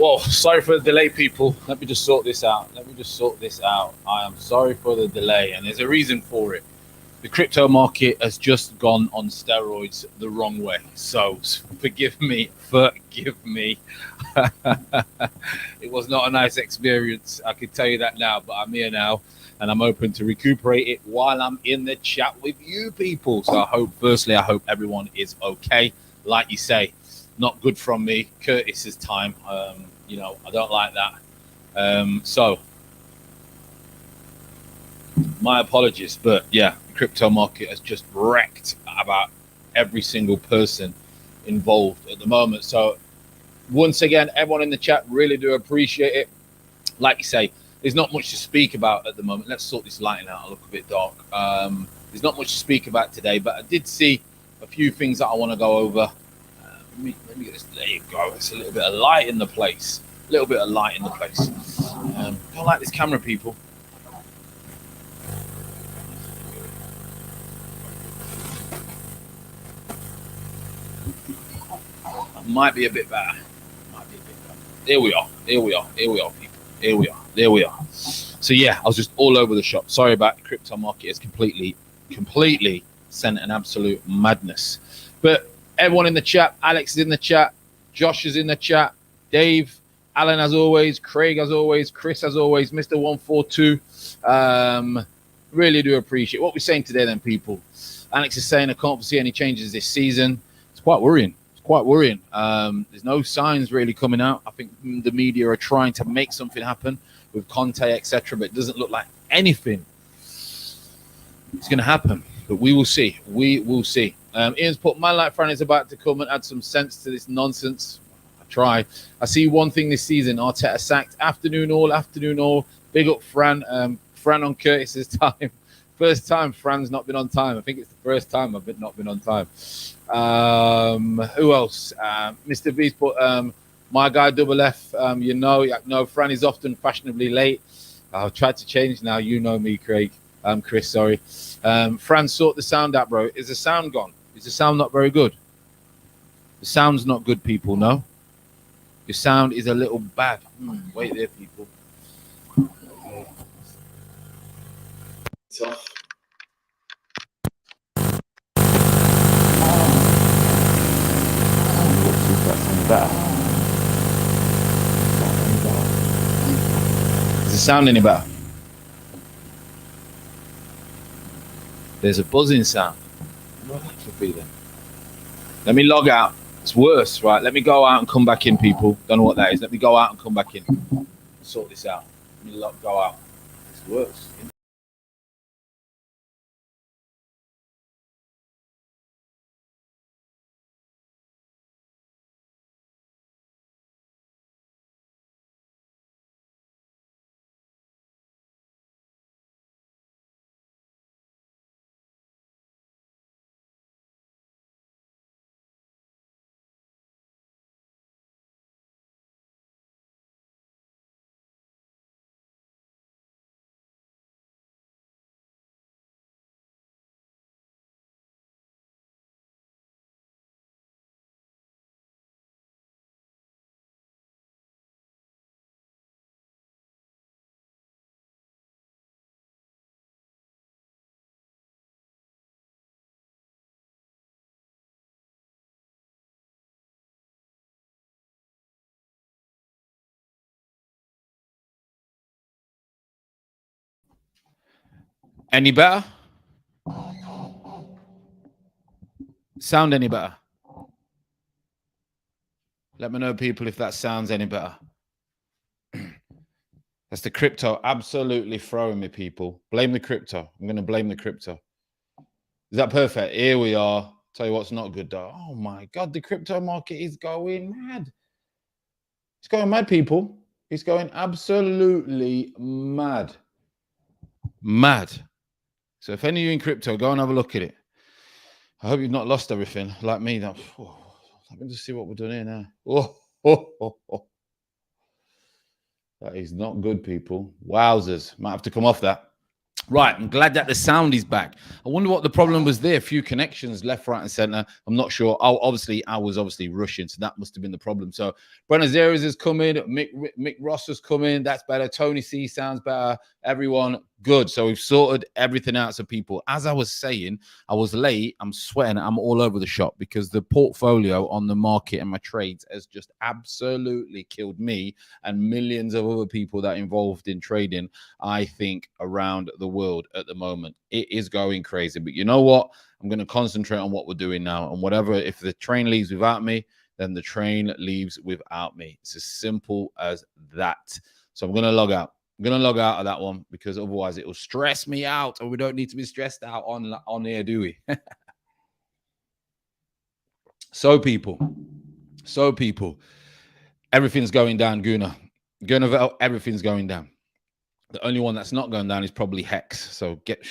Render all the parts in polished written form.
Whoa, sorry for the delay, people. Let me just sort this out. I am sorry for the delay, and there's a reason for it. The crypto market has just gone on steroids the wrong way. So forgive me. It was not a nice experience. I can tell you that now, but I'm here now, and I'm open to recuperate it while I'm in the chat with you people. So I hope everyone is okay. Like you say, not good from me. Curtis's time. I don't like that. So my apologies, but yeah, the crypto market has just wrecked about every single person involved at the moment. So once again, everyone in the chat, really do appreciate it. Like you say, there's not much to speak about at the moment. Let's sort this lighting out. I look a bit dark. There's not much to speak about today, but I did see a few things that I want to go over. Let me get this. There you go. It's a little bit of light in the place. Don't like this camera, people. Might be a bit better. Here we are, people. There we are. So yeah, I was just all over the shop. Sorry about the crypto market. It's completely sent an absolute madness. But everyone in the chat, Alex is in the chat, Josh is in the chat, Dave, Alan as always, Craig as always, Chris as always, Mr. 142. Really do appreciate what we're saying today then, people. Alex is saying I can't foresee any changes this season. It's quite worrying. There's no signs really coming out. I think the media are trying to make something happen with Conte, etc., but it doesn't look like anything is going to happen. But we will see. Ian's put, man like Fran is about to come and add some sense to this nonsense. I try. I see one thing this season. Arteta sacked. Afternoon all. Big up Fran. Fran on Curtis's time. First time Fran's not been on time. I think it's the first time I've not been on time. Who else? Mr. Beast put my guy Double F. Fran is often fashionably late. I'll try to change now. You know me, Craig. Chris, sorry. Fran, sort the sound out, bro. Is the sound gone? Is the sound not very good? The sound's not good, people, no? Your sound is a little bad. Wait there, people. Tough. Does it sound any better? There's a buzzing sound. What that could be then? Let me log out. It's worse, right? Let me go out and come back in, people. Don't know what that is. Let me go out and come back in. Sort this out. Let me go out. It's worse. Any better? Sound any better? Let me know, people, if that sounds any better. That's the crypto absolutely throwing me, people. Blame the crypto. I'm going to blame the crypto. Is that perfect? Here we are. Tell you what's not good, though. Oh, my God. The crypto market is going mad. It's going mad, people. It's going absolutely mad. Mad. So if any of you in crypto, go and have a look at it. I hope you've not lost everything like me. Let me just see what we're doing here now. That is not good, people. Wowzers. Might have to come off that. Right, I'm glad that the sound is back. I wonder what the problem was there. A few connections left, right, and center. I'm not sure. I was obviously rushing, so that must have been the problem. So Buenos Aires is coming. Mick Ross is coming. That's better. Tony C sounds better. Everyone good. So we've sorted everything out. So people, as I was saying, I was late. I'm sweating. I'm all over the shop because the portfolio on the market and my trades has just absolutely killed me and millions of other people that are involved in trading, I think, around the world at the moment. It is going crazy. But you know what? I'm going to concentrate on what we're doing now. And whatever, if the train leaves without me, then the train leaves without me. It's as simple as that. So I'm going to log out. I'm going to log out of that one because otherwise it will stress me out, and we don't need to be stressed out on here, do we? So people, everything's going down, Guna. Everything's going down. The only one that's not going down is probably Hex. So get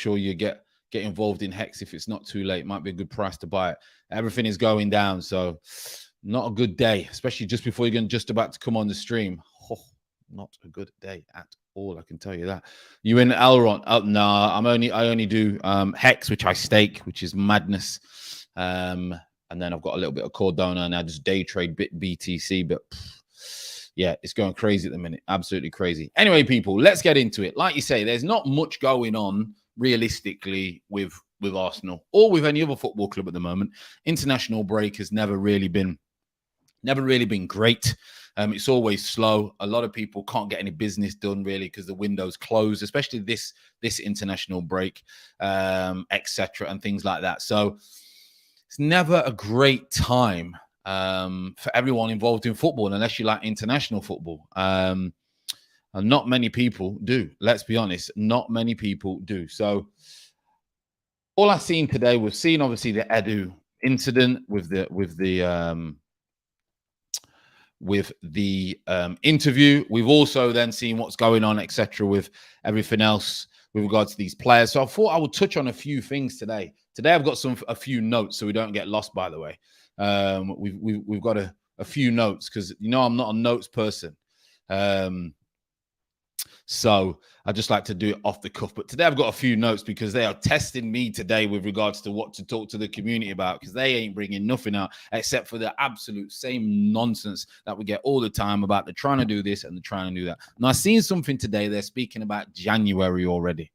involved in Hex if it's not too late. Might be a good price to buy it. Everything is going down. So not a good day, especially just before you're just about to come on the stream. Oh, not a good day at all, I can tell you that. You in Elrond? Oh, no, I only do Hex, which I stake, which is madness. And then I've got a little bit of Cardano, and I just day trade BTC, but yeah, it's going crazy at the minute. Absolutely crazy. Anyway, people, let's get into it. Like you say, there's not much going on realistically with Arsenal or with any other football club at the moment. International break has never really been great. It's always slow. A lot of people can't get any business done really because the window's closed, especially this international break, etc. and things like that. So it's never a great time for everyone involved in football, unless you like international football. And not many people do. Let's be honest, not many people do. So all I've seen today, we've seen obviously the Edu incident with the interview. We've also then seen what's going on, etc., with everything else with regards to these players. So I thought I would touch on a few things today. Today I've got a few notes so we don't get lost, by the way. We've got a few notes because, you know, I'm not a notes person. So I just like to do it off the cuff. But today I've got a few notes because they are testing me today with regards to what to talk to the community about, because they ain't bringing nothing out except for the absolute same nonsense that we get all the time about they're trying to do this and they're trying to do that. Now, I've seen something today. They're speaking about January already.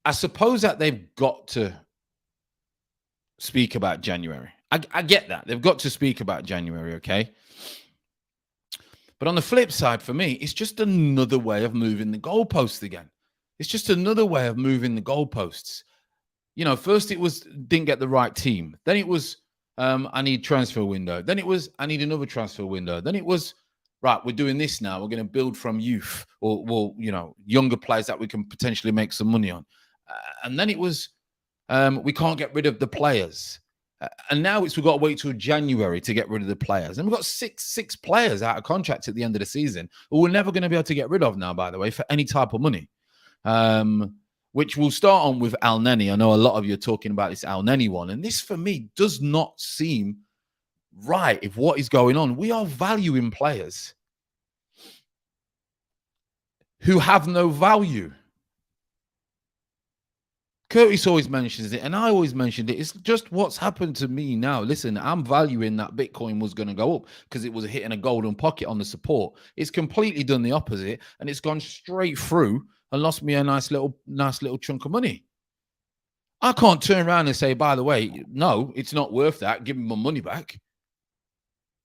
I suppose that they've got to speak about January. I get that. They've got to speak about January, okay? But on the flip side, for me, it's just another way of moving the goalposts again. It's just another way of moving the goalposts. You know, first it was didn't get the right team. Then it was I need transfer window. Then it was I need another transfer window. Then it was right, we're doing this now. We're going to build from youth or you know, younger players that we can potentially make some money on. And then it was we can't get rid of the players. And now we've got to wait till January to get rid of the players. And we've got six players out of contract at the end of the season who we're never going to be able to get rid of now, by the way, for any type of money. Which we'll start on with Al Neni. I know a lot of you are talking about this Al Neni one. And this, for me, does not seem right if what is going on. We are valuing players who have no value. Curtis always mentions it, and I always mentioned it. It's just what's happened to me now. Listen, I'm valuing that Bitcoin was going to go up because it was hitting a golden pocket on the support. It's completely done the opposite, and it's gone straight through and lost me a nice little chunk of money. I can't turn around and say, by the way, no, it's not worth that. Give me my money back.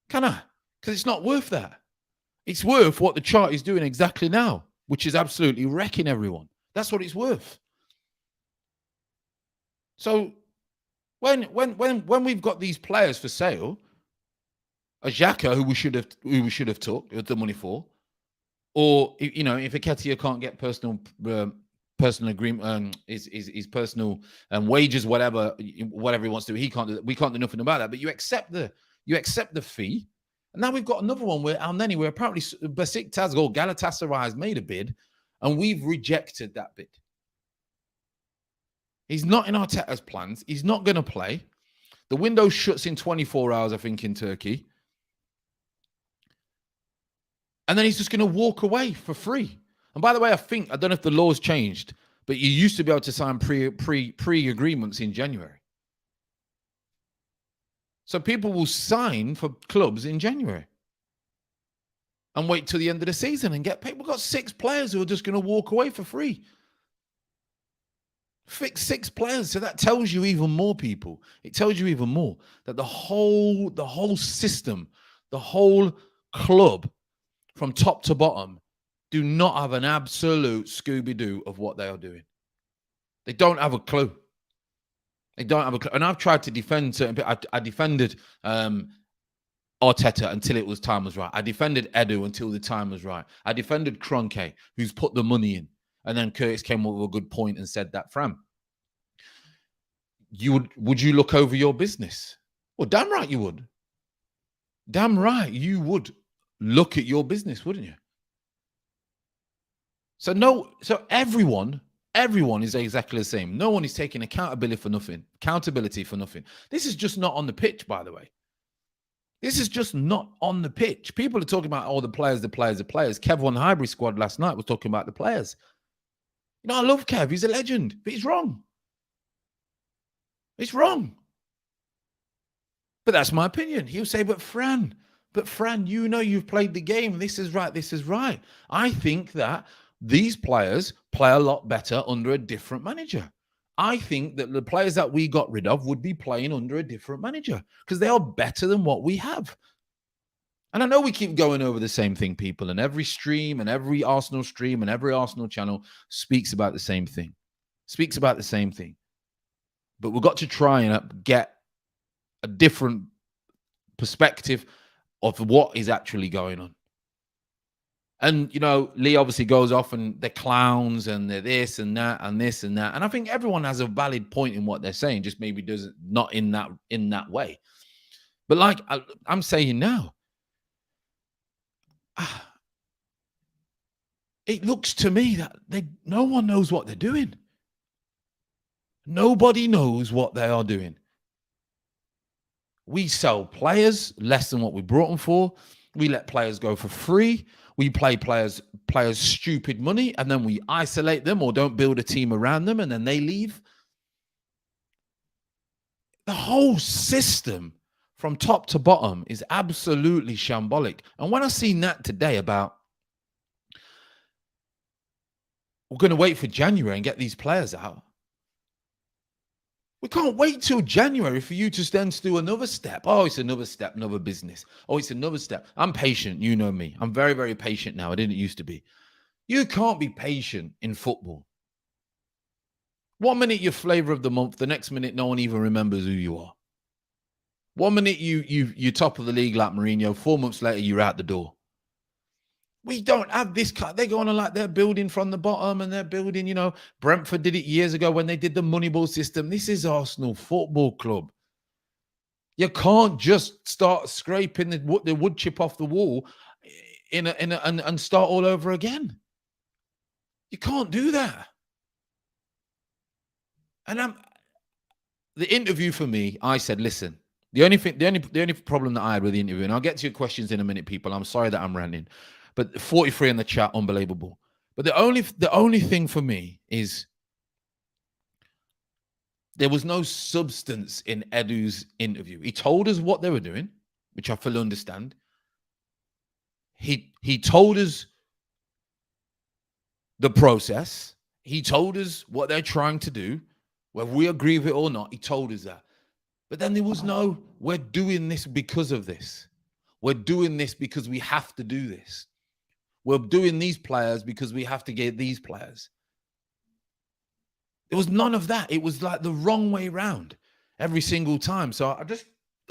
Can I? Because it's not worth that. It's worth what the chart is doing exactly now, which is absolutely wrecking everyone. That's what it's worth. So when we've got these players for sale, a Xhaka who we should have took the money for, or you know, if Nketiah can't get personal agreement, his personal wages, whatever he wants to do, we can't do nothing about that. But you accept the fee, and now we've got another one where Al Neni, where apparently Besiktas or Galatasaray has made a bid, and we've rejected that bid. He's not in Arteta's plans. He's not going to play. The window shuts in 24 hours, I think, in Turkey. And then he's just going to walk away for free. And by the way, I don't know if the law's changed, but you used to be able to sign pre-agreements in January. So people will sign for clubs in January and wait till the end of the season and get paid. We've got 6 players who are just going to walk away for free. Fix 6 players. So that tells you even more, people. It tells you even more that the whole system, the whole club from top to bottom do not have an absolute Scooby-Doo of what they are doing. They don't have a clue. They don't have a clue. And I've tried to defend certain people. I defended Arteta until time was right. I defended Edu until the time was right. I defended Kroenke, who's put the money in. And then Curtis came up with a good point and said that, Fran, would you look over your business? Well, damn right you would. Damn right you would look at your business, wouldn't you? So everyone is exactly the same. No one is taking accountability for nothing. This is just not on the pitch, by the way. This is just not on the pitch. People are talking about all the players. Kev on the Highbury squad last night was talking about the players. You know, I love Kev. He's a legend, but he's wrong. It's wrong. But that's my opinion. He'll say, but Fran, you know you've played the game. This is right. I think that these players play a lot better under a different manager. I think that the players that we got rid of would be playing under a different manager because they are better than what we have. And I know we keep going over the same thing, people, and every stream and every Arsenal stream and every Arsenal channel speaks about the same thing. But we've got to try and get a different perspective of what is actually going on. And, you know, Lee obviously goes off and they're clowns and they're this and that and this and that. And I think everyone has a valid point in what they're saying, just maybe does it not in that way. But like I'm saying now, it looks to me that no one knows what they're doing. Nobody knows what they are doing. We sell players less than what we brought them for. We let players go for free. We pay players stupid money, and then we isolate them or don't build a team around them, and then they leave. The whole system from top to bottom is absolutely shambolic. And when I seen that today about we're going to wait for January and get these players out, we can't wait till January for you to then do another step. Oh, it's another step, another business. Oh, it's another step. I'm patient. You know me. I'm very, very patient now. I didn't used to be. You can't be patient in football. 1 minute you're flavor of the month. The next minute, no one even remembers who you are. 1 minute you're top of the league like Mourinho. 4 months later, you're out the door. We don't have this cut. They're going on like they're building from the bottom and they're building, you know, Brentford did it years ago when they did the Moneyball system. This is Arsenal Football Club. You can't just start scraping the wood chip off the wall and start all over again. You can't do that. And the interview for me, I said, listen, the only problem that I had with the interview, and I'll get to your questions in a minute, people. I'm sorry that I'm ranting. But 43 in the chat, unbelievable. But the only thing for me is there was no substance in Edu's interview. He told us what they were doing, which I fully understand. He told us the process. He told us what they're trying to do. Whether we agree with it or not, he told us that. But then there was no, we're doing this because of this. We're doing this because we have to do this. We're doing these players because we have to get these players. There was none of that. It was like the wrong way around every single time. So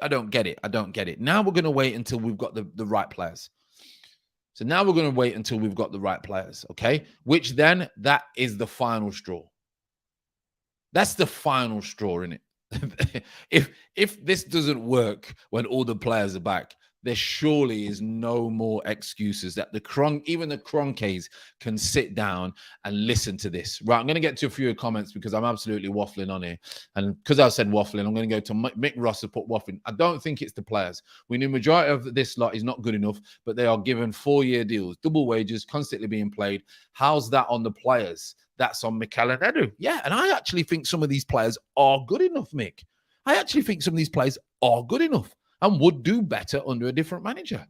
I don't get it. I don't get it. Now we're going to wait until we've got the right players. So now we're going to wait until we've got the right players, okay? Which then, that is the final straw. That's the final straw, isn't it? If this doesn't work when all the players are back, there surely is no more excuses that even the Cronkies can sit down and listen to this. Right, I'm going to get to a few comments because I'm absolutely waffling on here. And because I said waffling, I'm going to go to Mick Ross to put waffling. I don't think it's the players. We know the majority of this lot is not good enough, but they are given 4-year deals, double wages, constantly being played. How's that on the players? That's on Mikel and Edu. Yeah, and I actually think some of these players are good enough, Mick. I actually think some of these players are good enough and would do better under a different manager.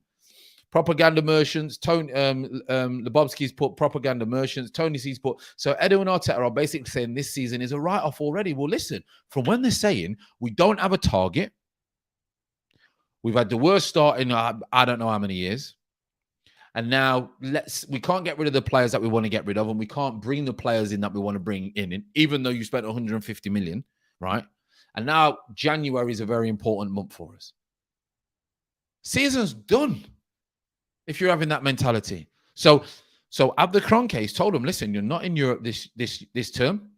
Propaganda merchants. Tony Lebowski's put propaganda merchants. Tony C's put, so Edu and Arteta are basically saying this season is a write-off already. Well, listen, from when they're saying we don't have a target, we've had the worst start in I don't know how many years, and now we can't get rid of the players that we want to get rid of, and we can't bring the players in that we want to bring in, even though you spent 150 million, right? And now January is a very important month for us. Season's done if you're having that mentality. So Abder Kroenke told him, listen, you're not in Europe this term.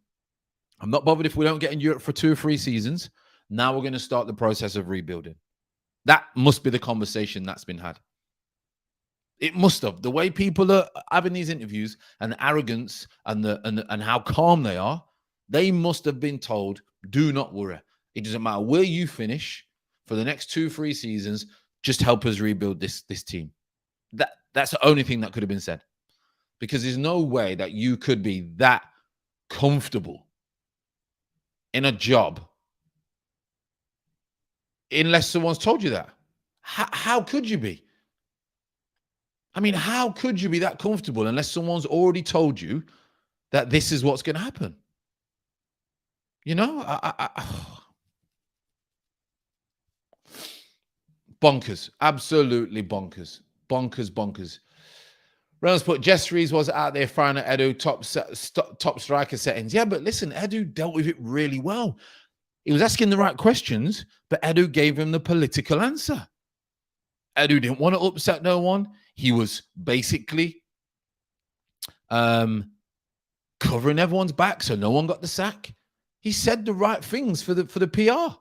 I'm not bothered if we don't get in Europe for 2 or 3 seasons. Now we're going to start the process of rebuilding. That must be the conversation that's been had. It must have. The way people are having these interviews and the arrogance and how calm they are, they must have been told, do not worry. It doesn't matter where you finish for the next 2-3 seasons. Just help us rebuild this team. That's the only thing that could have been said. Because there's no way that you could be that comfortable in a job unless someone's told you that. How could you be? I mean, how could you be that comfortable unless someone's already told you that this is what's going to happen? You know, bonkers. Absolutely bonkers. Bonkers. Reynolds put, Jess Reeves was out there firing at Edu, top striker settings. Yeah, but listen, Edu dealt with it really well. He was asking the right questions, but Edu gave him the political answer. Edu didn't want to upset no one. He was basically covering everyone's back so no one got the sack. He said the right things for the PR.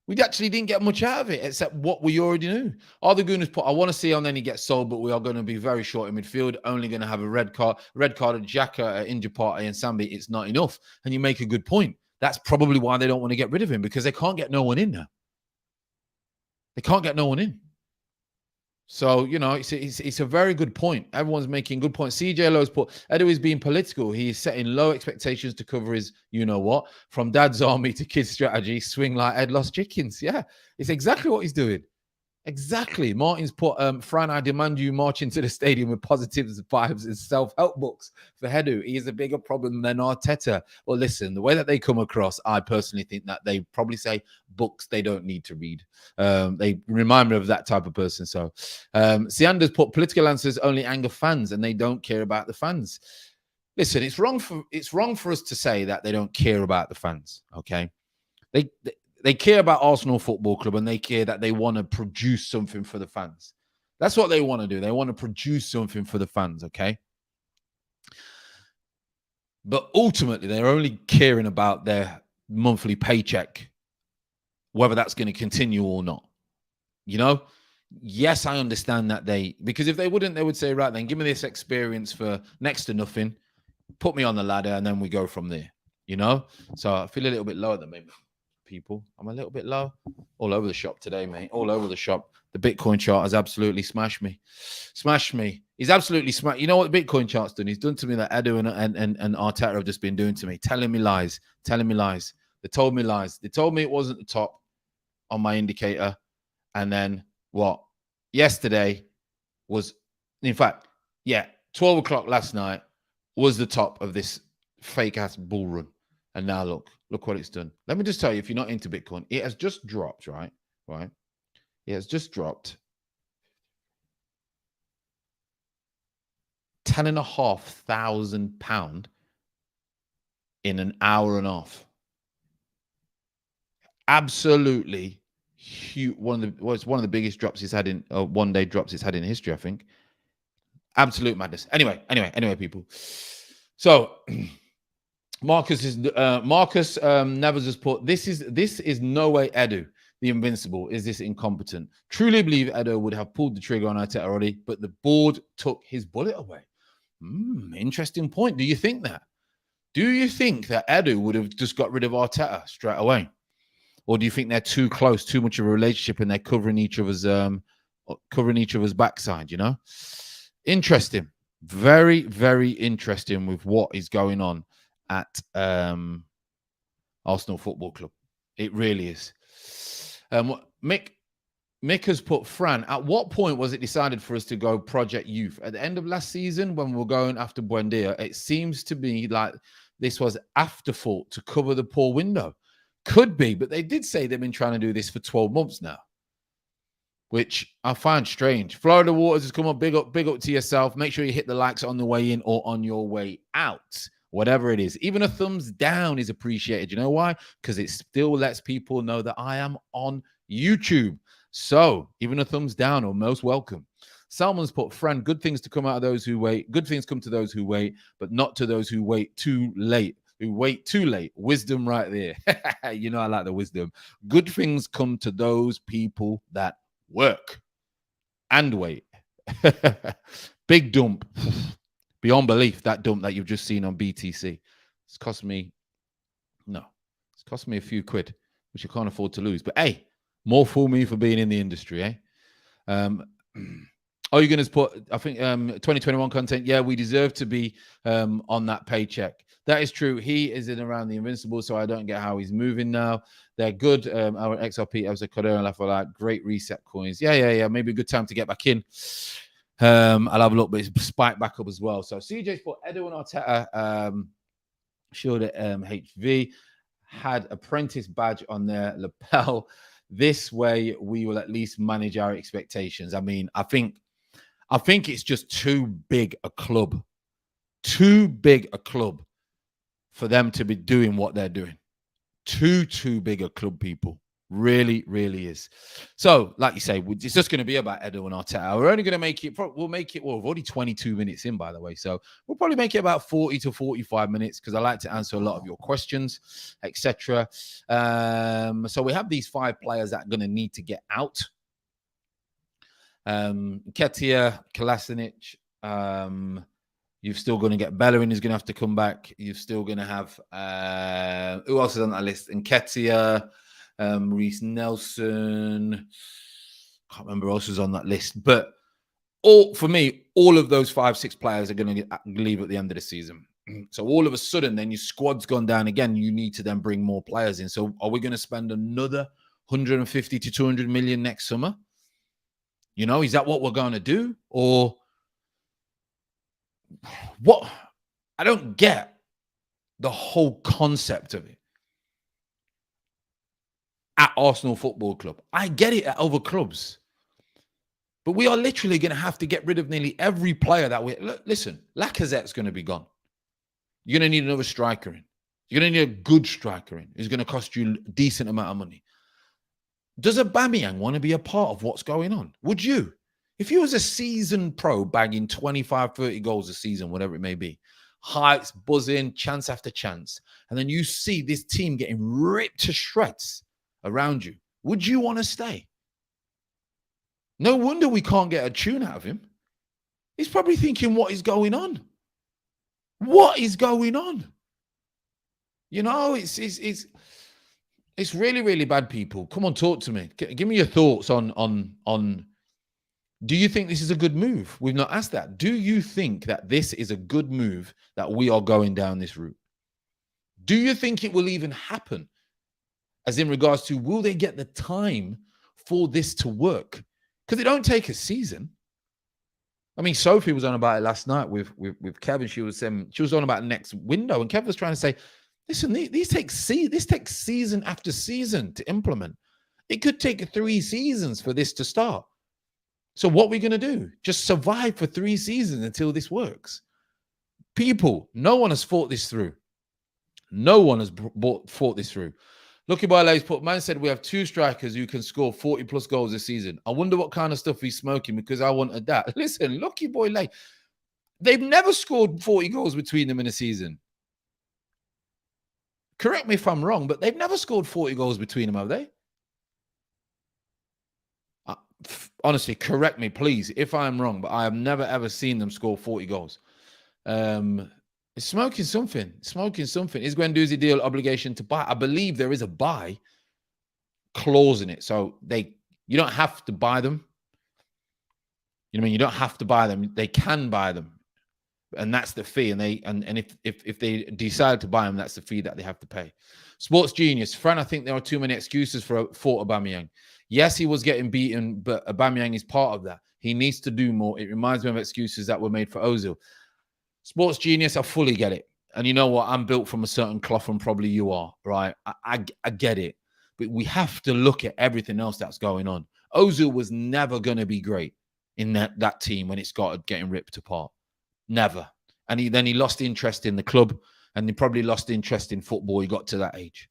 We actually didn't get much out of it except what we already knew. All the Gooners put, I want to see how then he gets sold, but we are going to be very short in midfield. Only going to have a red card of Xhaka, injured party, and Sambi. It's not enough. And you make a good point. That's probably why they don't want to get rid of him, because they can't get no one in now. They can't get no one in. So, you know, it's a very good point. Everyone's making good points. CJ Lowe's put, Edu is being political. He is setting low expectations to cover his, you know what, from dad's army to kids strategy, swing like Ed lost chickens. Yeah, it's exactly what he's doing. Exactly. Martin's put, Fran, I demand you march into the stadium with positive vibes and self-help books for Edu. He is a bigger problem than Arteta. Well, listen, the way that they come across, I personally think that they probably say books they don't need to read. They remind me of that type of person. So, Siander's put, political answers only anger fans and they don't care about the fans. Listen, it's wrong for us to say that they don't care about the fans, okay? They care about Arsenal Football Club and they care that they want to produce something for the fans. That's what they want to do. They want to produce something for the fans, okay? But ultimately, they're only caring about their monthly paycheck, whether that's going to continue or not. You know? Yes, I understand that because if they wouldn't, they would say, right, then give me this experience for next to nothing, put me on the ladder, and then we go from there. You know? So I feel a little bit lower than maybe people. I'm a little bit low. All over the shop today, mate. All over the shop. The Bitcoin chart has absolutely smashed me. He's absolutely smashed. You know what the Bitcoin chart's done? He's done to me that Edu and Arteta have just been doing to me. Telling me lies. They told me lies. They told me it wasn't the top on my indicator. And then what? Yesterday was, in fact, 12 o'clock last night was the top of this fake-ass bull run. And now look what it's done. Let me just tell you, if you're not into Bitcoin, it has just dropped, right? It has just dropped £10,500 in an hour and a half. Absolutely huge. It's one of the biggest drops it's had in one-day drops it's had in history, I think. Absolute madness. Anyway, people. So Marcus Nevers has put, this is no way Edu. the invincible? Is this incompetent? Truly believe Edo would have pulled the trigger on Arteta already, but the board took his bullet away. Interesting point. Do you think that? Do you think that Edu would have just got rid of Arteta straight away? Or do you think they're too close, too much of a relationship, and they're covering each other's backside, you know? Interesting. Very, very interesting with what is going on at Arsenal Football Club. It really is. Mick has put, Fran, at what point was it decided for us to go Project Youth? At the end of last season, when we were going after Buendia, it seems to be like this was afterthought to cover the poor window. Could be, but they did say they've been trying to do this for 12 months now, which I find strange. Florida Waters has come up. Big up to yourself. Make sure you hit the likes on the way in or on your way out. Whatever it is. Even a thumbs down is appreciated. You know why? Because it still lets people know that I am on YouTube. So even a thumbs down or most welcome. Salmon's put, Fran, good things to come out of those who wait. Good things come to those who wait, but not to those who wait too late. Who wait too late. Wisdom right there. You know I like the wisdom. Good things come to those people that work and wait. Big dump. Beyond belief, that dump that you've just seen on BTC. It's cost me a few quid, which I can't afford to lose. But hey, more fool me for being in the industry, eh? Are you going to put, I think, 2021 content? Yeah, we deserve to be on that paycheck. That is true. He is in around the invincible, so I don't get how he's moving now. They're good. Our XRP, as a Cordero and Lafola, great reset coins. Yeah. Maybe a good time to get back in. I'll have a look, but it's spiked back up as well. So CJ's put Edu and Arteta showed at HV, had apprentice badge on their lapel. This way, we will at least manage our expectations. I mean, I think it's just too big a club for them to be doing what they're doing. Too big a club, people. Really, really is. So, like you say, it's just going to be about Edu and Arteta. We're only going to make it, we're already 22 minutes in, by the way. So we'll probably make it about 40 to 45 minutes because I like to answer a lot of your questions, etc. So we have these 5 players that are going to need to get out. Ketia, Kolasinac, you're still going to get Bellerin is going to have to come back. You're still going to have who else is on that list? Nketiah, Reece Nelson. Can't remember who else is on that list. But for me, all of those 5-6 players are going to leave at the end of the season. So all of a sudden, then your squad's gone down again. You need to then bring more players in. So are we going to spend another 150 to 200 million next summer? You know, is that what we're going to do? Or what? I don't get the whole concept of it at Arsenal Football Club. I get it at other clubs. But we are literally going to have to get rid of nearly every player that we... Listen, Lacazette's going to be gone. You're going to need another striker in. You're going to need a good striker in. Who's going to cost you a decent amount of money. Does Aubameyang want to be a part of what's going on? Would you? If you was a seasoned pro bagging 25, 30 goals a season, whatever it may be, heights, buzzing, chance after chance, and then you see this team getting ripped to shreds around you, would you want to stay? No wonder we can't get a tune out of him. He's probably thinking, what is going on? What is going on? You know, it's really, really bad, people. Come on, talk to me. Give me your thoughts on do you think this is a good move? We've not asked that. Do you think that this is a good move that we are going down this route? Do you think it will even happen? As in regards to, will they get the time for this to work? Because it don't take a season. I mean, Sophie was on about it last night with Kevin. She was on about next window, and Kevin was trying to say, listen, this takes season after season to implement. It could take 3 seasons for this to start. So what are we going to do? Just survive for 3 seasons until this works? People, no one has thought this through. No one has thought this through. Lucky Boy Lays put, man said we have 2 strikers who can score 40 plus goals a season. I wonder what kind of stuff he's smoking because I wanted that. Listen, Lucky Boy Lay, they've never scored 40 goals between them in a season. Correct me if I'm wrong, but they've never scored 40 goals between them, have they? honestly, correct me, please, if I'm wrong, but I have never, ever seen them score 40 goals. It's smoking something. Smoking something. Is Guendouzi deal obligation to buy? I believe there is a buy clause in it. So you don't have to buy them. You know what I mean? You don't have to buy them. They can buy them. And that's the fee. And if they decide to buy them, that's the fee that they have to pay. Sports Genius. Fran, I think there are too many excuses for Aubameyang. Yes, he was getting beaten, but Aubameyang is part of that. He needs to do more. It reminds me of excuses that were made for Ozil. Sports Genius, I fully get it. And you know what? I'm built from a certain cloth, and probably you are, right? I get it. But we have to look at everything else that's going on. Ozil was never going to be great in that team when it started getting ripped apart. Never. And then he lost interest in the club, and he probably lost interest in football. He got to that age.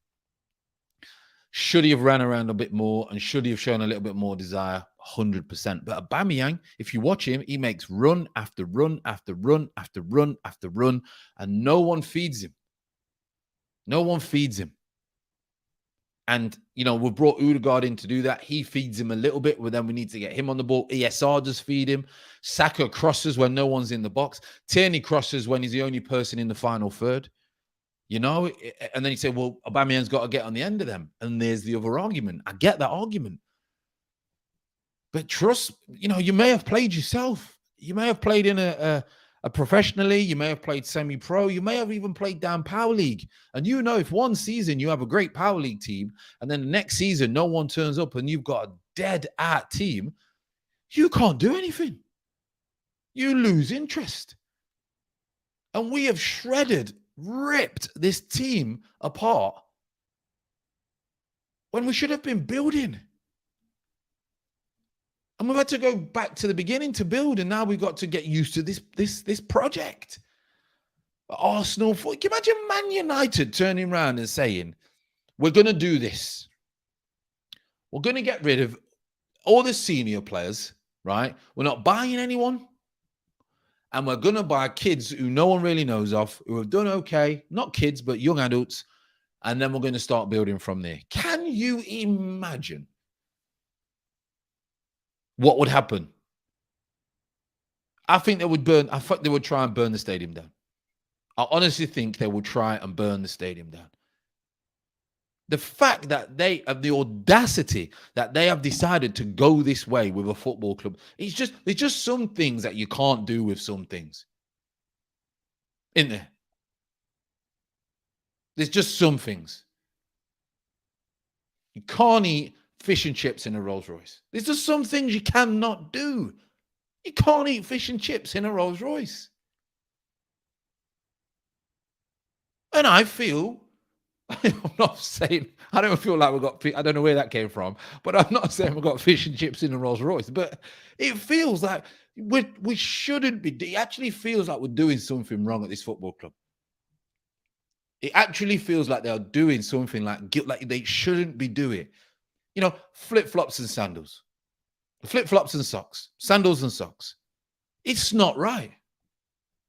Should he have ran around a bit more, and should he have shown a little bit more desire? 100%. But Aubameyang, if you watch him, he makes run after run after run after run after run, and no one feeds him. No one feeds him. And, you know, we've brought Odegaard in to do that. He feeds him a little bit, but then we need to get him on the ball. ESR does feed him. Saka crosses when no one's in the box. Tierney crosses when he's the only person in the final third. You know, and then you say, well, Aubameyang's got to get on the end of them. And there's the other argument. I get that argument. But trust, you know, you may have played yourself. You may have played in a professionally. You may have played semi-pro. You may have even played down Power League. And you know, if one season you have a great Power League team, and then the next season no one turns up and you've got a dead-art team, you can't do anything. You lose interest. And we have ripped this team apart when we should have been building. And we've had to go back to the beginning to build, and now we've got to get used to this project. Arsenal, can you imagine Man United turning around and saying, we're going to do this. We're going to get rid of all the senior players, right? We're not buying anyone. And we're going to buy kids who no one really knows of, who have done okay. Not kids, but young adults. And then we're going to start building from there. Can you imagine what would happen? I think they would try and burn the stadium down. I honestly think they would try and burn the stadium down. The fact that they have the audacity that they have decided to go this way with a football club, there's just some things that you can't do with some things. In there. There's just some things. You can't eat fish and chips in a Rolls Royce. There's just some things you cannot do. You can't eat fish and chips in a Rolls Royce. And I feel, I'm not saying, I don't feel like I don't know where that came from, but I'm not saying we've got fish and chips in a Rolls Royce, but it feels like we shouldn't be. It actually feels like we're doing something wrong at this football club. It actually feels like they're doing something like they shouldn't be doing. You know, flip-flops and sandals. Flip-flops and socks. Sandals and socks. It's not right.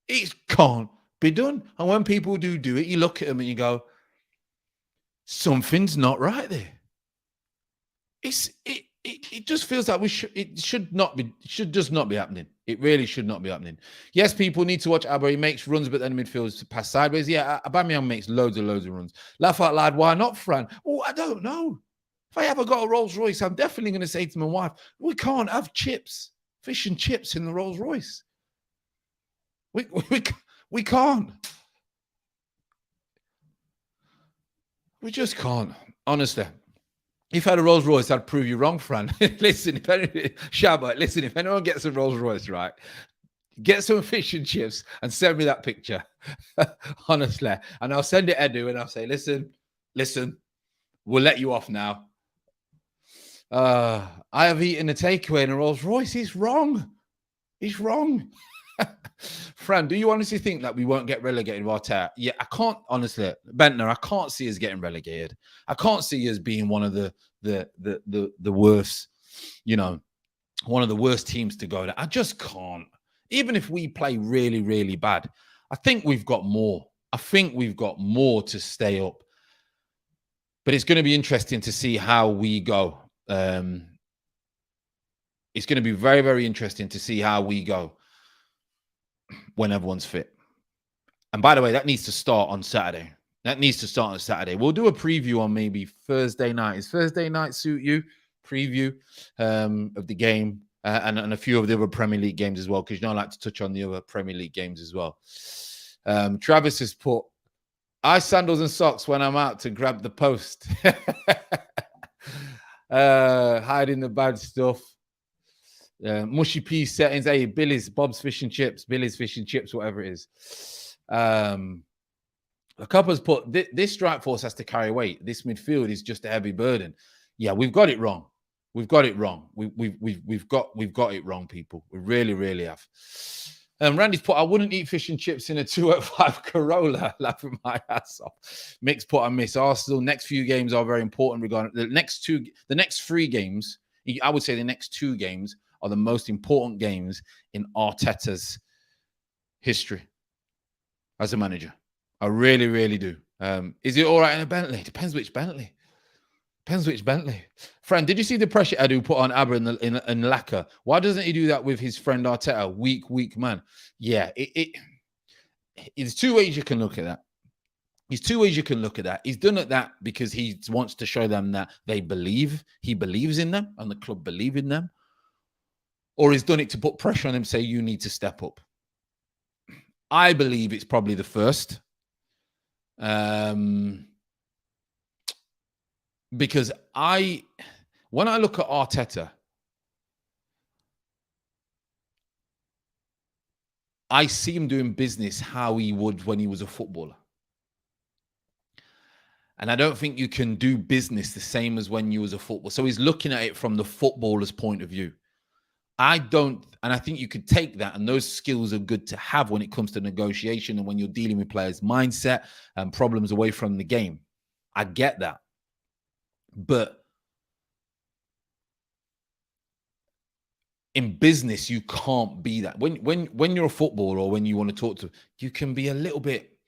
It can't be done. And when people do it, you look at them and you go, something's not right there. It just feels like it should just not be happening. It really should not be happening. Yes, people need to watch Abba. He makes runs, but then midfielders pass sideways. Yeah, Aubameyang makes loads of runs. Laugh out loud. Why not, Fran? Oh, I don't know. If I ever got a Rolls Royce, I'm definitely going to say to my wife, we can't have chips, fish and chips in the Rolls Royce. We can't. We just can't. Honestly. If I had a Rolls Royce, I'd prove you wrong, Fran. Listen, if anyone gets a Rolls Royce, right, get some fish and chips and send me that picture. Honestly. And I'll send it Edu and I'll say, listen, we'll let you off now. I have eaten a takeaway in a Rolls Royce. It's wrong. It's wrong. Fran, do you honestly think that we won't get relegated with Arteta? Yeah, I can't, honestly. Bentner, I can't see us getting relegated. I can't see us being one of the worst, you know, one of the worst teams to go to. I just can't. Even if we play really, really bad, I think we've got more. I think we've got more to stay up. But it's going to be interesting to see how we go. it's going to be very, very interesting to see how we go when everyone's fit. And by the way, that needs to start on Saturday. We'll do a preview on maybe Thursday night. Is Thursday night suit you? Preview of the game and a few of the other Premier League games as well, because I like to touch on the other Premier League games as well. Travis has put, I sandals and socks when I'm out to grab the post. Hiding the bad stuff. Mushy P settings. Hey, Bob's fish and chips, whatever it is. A couple's put, this strike force has to carry weight. This midfield is just a heavy burden. Yeah, we've got it wrong. We've got it wrong, people. We really, really have. Randy's put, I wouldn't eat fish and chips in a 205 Corolla. Laughing my ass off. Mix put, I miss Arsenal. Next few games are very important regarding the next 3 games. I would say the next 2 games are the most important games in Arteta's history as a manager. I really, really do. Is it all right in a Bentley? Depends which Bentley. Friend, did you see the pressure Edu put on Abba in Laka? Why doesn't he do that with his friend Arteta? Weak man. Yeah, there's 2 ways you can look at that. He's done it that because he wants to show them that he believes in them, and the club believe in them. Or he's done it to put pressure on him, say, you need to step up. I believe it's probably the first. Because when I look at Arteta, I see him doing business how he would when he was a footballer. And I don't think you can do business the same as when you was a footballer. So he's looking at it from the footballer's point of view. I think you could take that, and those skills are good to have when it comes to negotiation and when you're dealing with players' mindset and problems away from the game. I get that. But in business, you can't be that. When you're a footballer or when you want to talk to, you can be a little bit,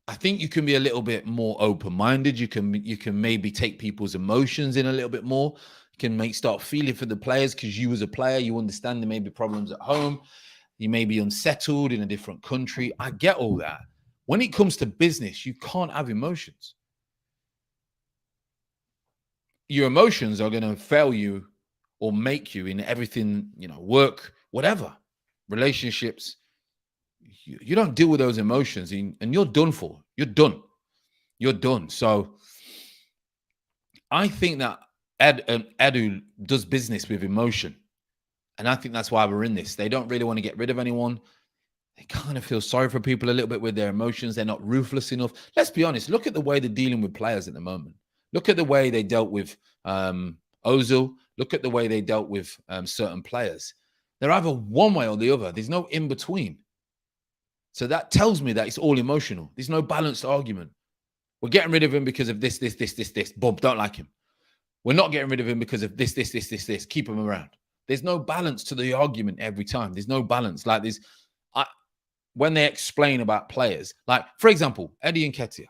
I think you can be a little bit more open-minded. You can maybe take people's emotions in a little bit more. You can start feeling for the players because you as a player, you understand there may be problems at home. You may be unsettled in a different country. I get all that. When it comes to business, you can't have emotions. Your emotions are going to fail you or make you in everything, work, whatever, relationships. You don't deal with those emotions and you're done for. You're done. So I think that Edu does business with emotion. And I think that's why we're in this. They don't really want to get rid of anyone. They kind of feel sorry for people a little bit with their emotions. They're not ruthless enough. Let's be honest. Look at the way they're dealing with players at the moment. Look at the way they dealt with Ozil. Look at the way they dealt with certain players. They're either one way or the other. There's no in between. So that tells me that it's all emotional. There's no balanced argument. We're getting rid of him because of this. Bob, don't like him. We're not getting rid of him because of this. Keep him around. There's no balance to the argument every time. There's no balance. Like this, when they explain about players, like for example, Eddie Nketiah,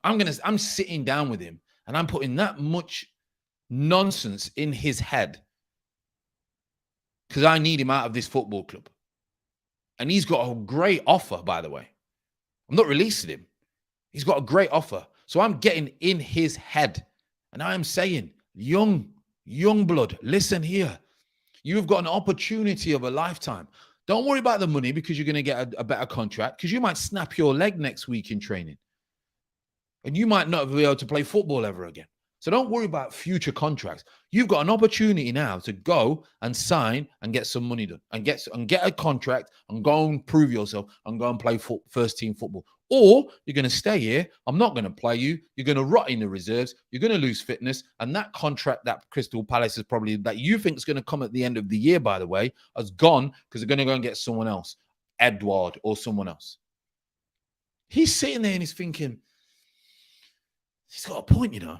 I'm sitting down with him and I'm putting that much nonsense in his head because I need him out of this football club. And he's got a great offer, by the way. I'm not releasing him. He's got a great offer. So I'm getting in his head. And I am saying, young blood, listen here. You've got an opportunity of a lifetime. Don't worry about the money because you're going to get a better contract because you might snap your leg next week in training. And you might not be able to play football ever again. So don't worry about future contracts. You've got an opportunity now to go and sign and get some money done and get a contract and go and prove yourself and go and play first team football. Or you're going to stay here. I'm not going to play you. You're going to rot in the reserves. You're going to lose fitness. And that contract that Crystal Palace is probably that you think is going to come at the end of the year, by the way, has gone because they're going to go and get someone else, Edward or someone else. He's sitting there and he's thinking, he's got a point, you know.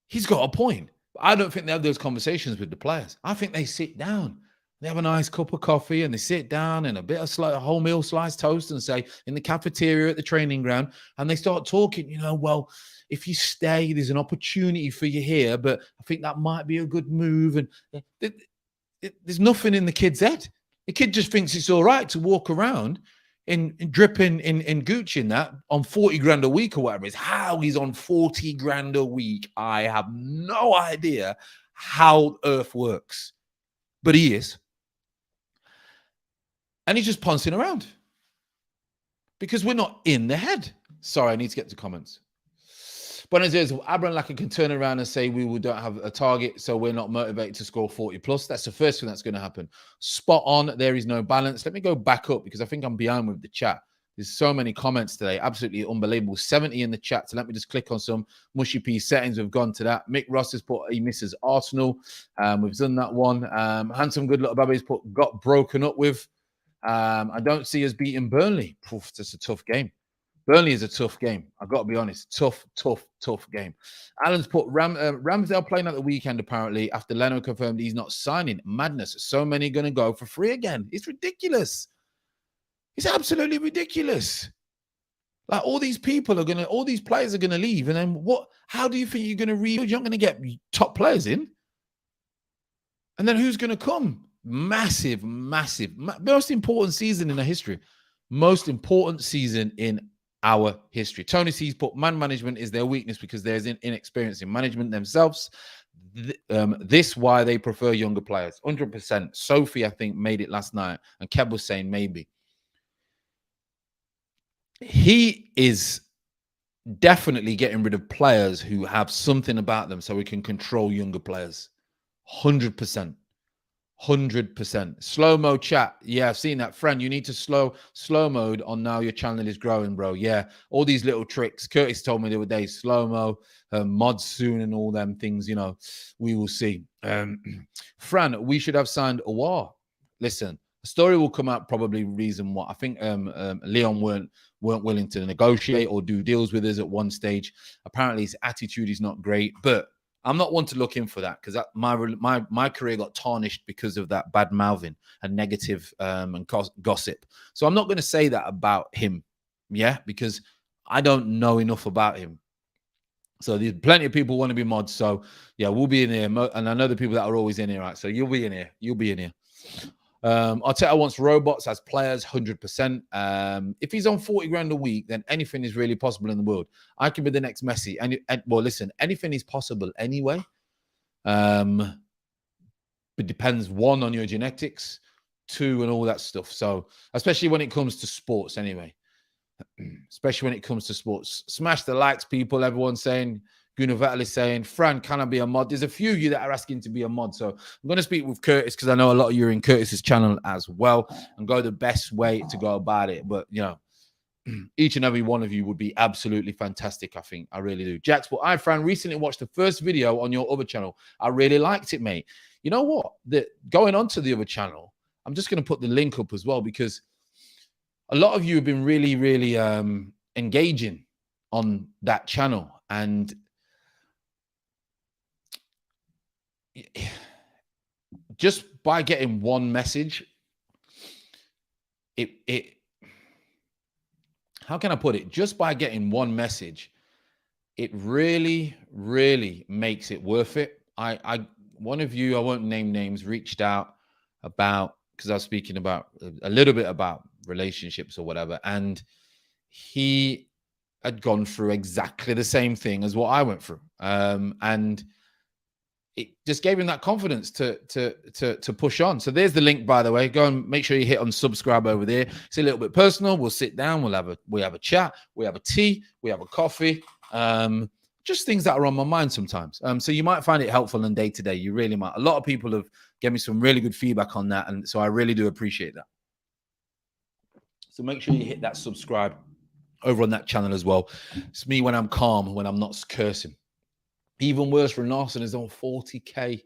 He's got a point. I don't think they have those conversations with the players. I think they sit down They have a nice cup of coffee and they sit down and a bit of wholemeal sliced toast and say in the cafeteria at the training ground, and they start talking, well, if you stay, there's an opportunity for you here, but I think that might be a good move. And there's nothing in the kid's head. The kid just thinks it's all right to walk around in dripping in Gucci and that on 40 grand a week or whatever it is. How he's on 40 grand a week, I have no idea how earth works, but he is. And he's just pouncing around because we're not in the head. Sorry, I need to get to comments. Buenos Aires, Abraham Laka can turn around and say we don't have a target, so we're not motivated to score 40 plus. That's the first thing that's going to happen. Spot on. There is no balance. Let me go back up because I think I'm behind with the chat. There's so many comments today. Absolutely unbelievable. 70 in the chat. So let me just click on some mushy pea settings. We've gone to that. Mick Ross has put he misses Arsenal. We've done that one. Handsome Good Little Baby's put got broken up with. I don't see us beating Burnley. Oof, that's a tough game. Burnley is a tough game. I've got to be honest. Tough game. Alan's put Ramsdale playing at the weekend, apparently, after Leno confirmed he's not signing. Madness. So many going to go for free again. It's ridiculous. It's absolutely ridiculous. Like all these players are going to leave. And then what? How do you think you're going to rebuild? You're not going to get top players in. And then who's going to come? Massive. Most important season in our history. Most important season in our history. Tony C's put man management is their weakness because there's inexperience in management themselves. This why they prefer younger players. 100%. Sophie, I think, made it last night. And Kev was saying maybe. He is definitely getting rid of players who have something about them so we can control younger players. 100%. 100%. Slow-mo chat. Yeah, I've seen that. Friend, you need to slow mode on now your channel is growing, bro. Yeah, all these little tricks. Curtis told me the other day, slow-mo, mods soon and all them things, we will see. Fran, we should have signed a war. Listen, the story will come out probably reason what. I think Leon weren't willing to negotiate or do deals with us at one stage. Apparently his attitude is not great, but I'm not one to look in for that because my career got tarnished because of that bad mouthing and negative and gossip. So I'm not going to say that about him, yeah, because I don't know enough about him. So there's plenty of people who want to be mods. So yeah, we'll be in here, and I know the people that are always in here, right? So you'll be in here. You'll be in here. Arteta wants robots as players, 100%. If he's on 40 grand a week, then anything is really possible in the world. I can be the next Messi. And well, listen, anything is possible anyway. It depends, one, on your genetics, two, and all that stuff. So, especially when it comes to sports anyway. Especially when it comes to sports. Smash the likes, people. Everyone's saying... Gunavatl is saying, Fran, can I be a mod? There's a few of you that are asking to be a mod. So I'm going to speak with Curtis because I know a lot of you are in Curtis's channel as well and go the best way to go about it. But, each and every one of you would be absolutely fantastic, I think. I really do. Jax, well, Fran, recently watched the first video on your other channel. I really liked it, mate. You know what? Going on to the other channel, I'm just going to put the link up as well because a lot of you have been really, really engaging on that channel. And just by getting one message, how can I put it? Just by getting one message, it really, really makes it worth it. One of you, I won't name names, reached out about, because I was speaking about a little bit about relationships or whatever, and he had gone through exactly the same thing as what I went through. And it just gave him that confidence to push on. So there's the link, by the way. Go and make sure you hit on subscribe over there. It's a little bit personal. We'll sit down. We have a chat. We have a tea. We have a coffee. Just things that are on my mind sometimes. So you might find it helpful in day to day. You really might. A lot of people have given me some really good feedback on that, and so I really do appreciate that. So make sure you hit that subscribe over on that channel as well. It's me when I'm calm, when I'm not cursing. Even worse, Renarson is on 40k. I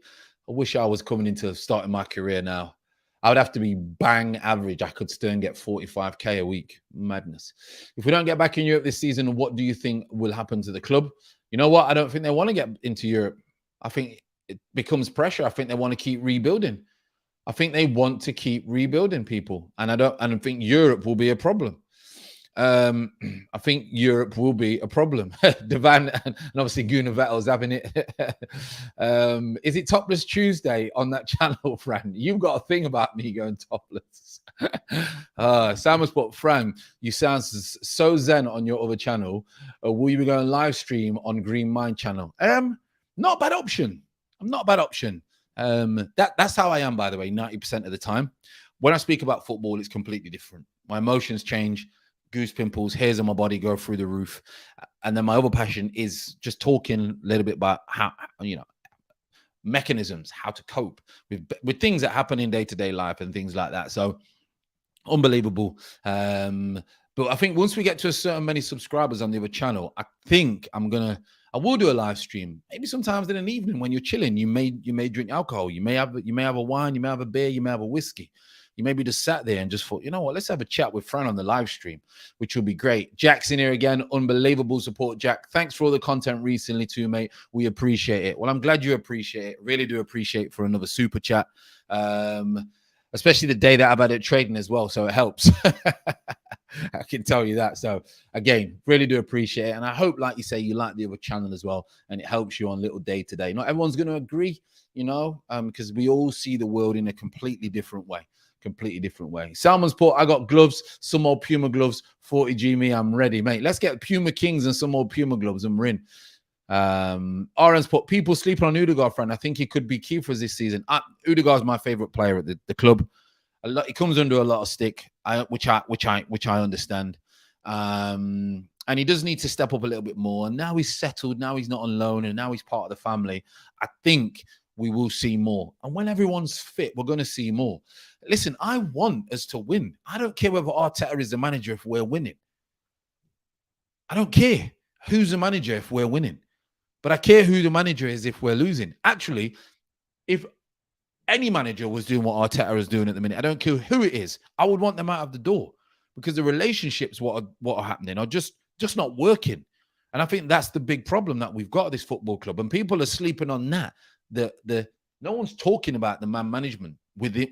wish I was coming into starting my career now. I would have to be bang average. I could still and get 45k a week. Madness. If we don't get back in Europe this season, what do you think will happen to the club? You know what? I don't think they want to get into Europe. I think it becomes pressure. I think they want to keep rebuilding. I think they want to keep rebuilding people, and I think Europe will be a problem. I think Europe will be a problem. Devan and obviously Gunnar Vettel's having it. Is it Topless Tuesday on that channel, Fran? You've got a thing about me going topless. Sam has put, Fran, you sound so zen on your other channel. Will you be going live stream on Green Mind channel? Not a bad option. I'm not a bad option. That's how I am, by the way, 90% of the time. When I speak about football, it's completely different. My emotions change. Goose pimples, hairs on my body go through the roof. And then my other passion is just talking a little bit about how, mechanisms, how to cope with things that happen in day-to-day life and things like that. So unbelievable. But I think once we get to a certain many subscribers on the other channel, I think I will do a live stream. Maybe sometimes in an evening when you're chilling, you may drink alcohol. You may have a wine, you may have a beer, you may have a whiskey. You maybe just sat there and just thought, you know what, let's have a chat with Fran on the live stream, which will be great. Jack's in here again. Unbelievable support, Jack. Thanks for all the content recently too, mate. We appreciate it. Well, I'm glad you appreciate it. Really do appreciate it for another super chat. Especially the day that I've had it trading as well. So it helps. I can tell you that. So again, really do appreciate it. And I hope, like you say, you like the other channel as well. And it helps you on little day to day. Not everyone's going to agree, because we all see the world in a completely different way. Salmon's put, I got gloves, some more Puma gloves, 40G me, I'm ready, mate. Let's get Puma Kings and some more Puma gloves and we're in. Aaron's put, people sleeping on Odegaard, friend. I think he could be key for us this season. Odegaard's my favorite player at the club. He comes under a lot of stick, which I understand. And he does need to step up a little bit more. And now he's settled. Now he's not on loan, and now he's part of the family. I think we will see more. And when everyone's fit, we're going to see more. Listen, I want us to win. I don't care whether Arteta is the manager if we're winning. I don't care who's the manager if we're winning. But I care who the manager is if we're losing. Actually, if any manager was doing what Arteta is doing at the minute, I don't care who it is, I would want them out of the door, because the relationships what are happening are just not working. And I think that's the big problem that we've got at this football club. And people are sleeping on that. No one's talking about the man management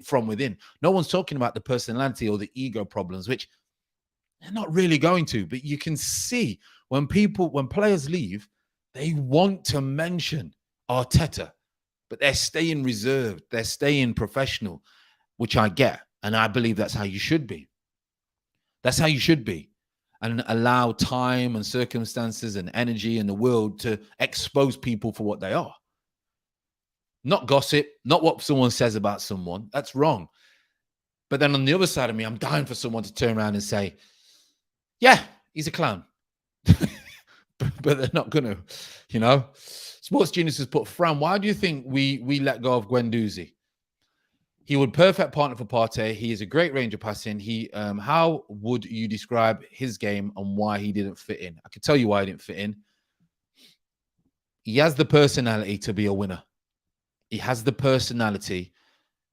from within. No one's talking about the personality or the ego problems, which they're not really going to. But you can see when players leave, they want to mention Arteta, but they're staying reserved. They're staying professional, which I get. And I believe that's how you should be. That's how you should be. And allow time and circumstances and energy and the world to expose people for what they are. Not gossip, not what someone says about someone. That's wrong. But then on the other side of me, I'm dying for someone to turn around and say, yeah, he's a clown. But they're not going to, Sports Genius has put, Fran, why do you think we let go of Guendouzi? He would perfect partner for Partey. He is a great range of passing. How would you describe his game and why he didn't fit in? I can tell you why he didn't fit in. He has the personality to be a winner. He has the personality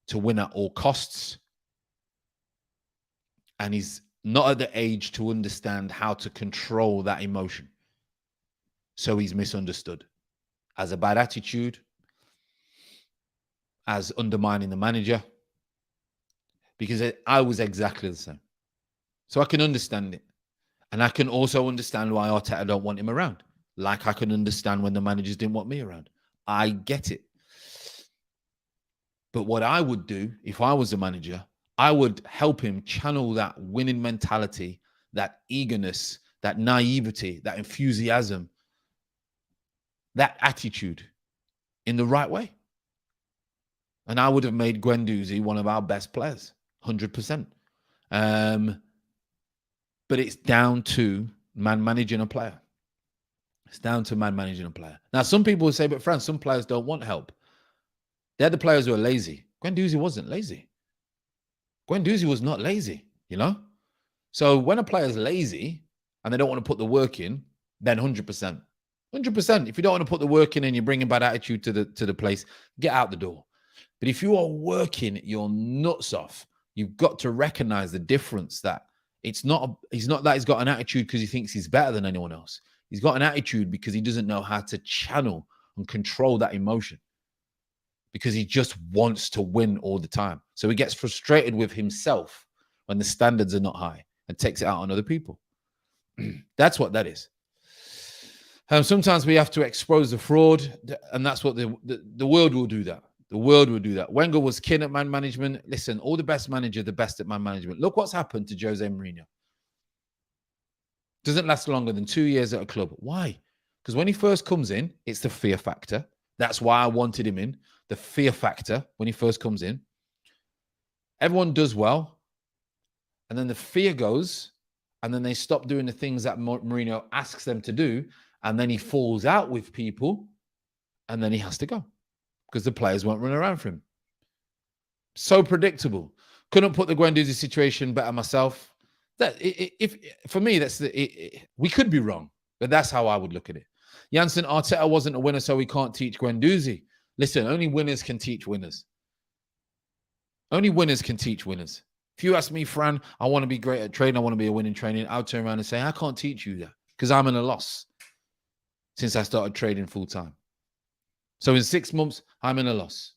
to win at all costs. And he's not at the age to understand how to control that emotion. So he's misunderstood. As a bad attitude, as undermining the manager, because I was exactly the same. So I can understand it. And I can also understand why Arteta don't want him around. Like I can understand when the managers didn't want me around. I get it. But what I would do if I was a manager, I would help him channel that winning mentality, that eagerness, that naivety, that enthusiasm, that attitude in the right way. And I would have made Guendouzi one of our best players, 100%. But it's down to man managing a player. It's down to man managing a player. Now, some people will say, but Fran, some players don't want help. They're the players who are lazy. Guendouzi wasn't lazy. Guendouzi was not lazy, So when a player's lazy and they don't want to put the work in, then 100%. 100%. If you don't want to put the work in and you're bringing bad attitude to the place, get out the door. But if you are working your nuts off, you've got to recognize the difference that he's not that he's got an attitude because he thinks he's better than anyone else. He's got an attitude because he doesn't know how to channel and control that emotion, because he just wants to win all the time. So he gets frustrated with himself when the standards are not high and takes it out on other people. That's what that is. Sometimes we have to expose the fraud, and that's what the world will do that. The world will do that. Wenger was king at man management. Listen, all the best managers, the best at man management. Look what's happened to Jose Mourinho. Doesn't last longer than 2 years at a club. Why? Because when he first comes in, it's the fear factor. That's why I wanted him in. The fear factor when he first comes in. Everyone does well. And then the fear goes. And then they stop doing the things that Mourinho asks them to do. And then he falls out with people. And then he has to go. Because the players won't run around for him. So predictable. Couldn't put the Guendouzi situation better myself. For me, we could be wrong. But that's how I would look at it. Janssen, Arteta wasn't a winner, so we can't teach Guendouzi. Listen, only winners can teach winners. Only winners can teach winners. If you ask me, Fran, I want to be great at training, I want to be a winning training, I'll turn around and say, I can't teach you that because I'm in a loss since I started trading full time. So in 6 months, I'm in a loss.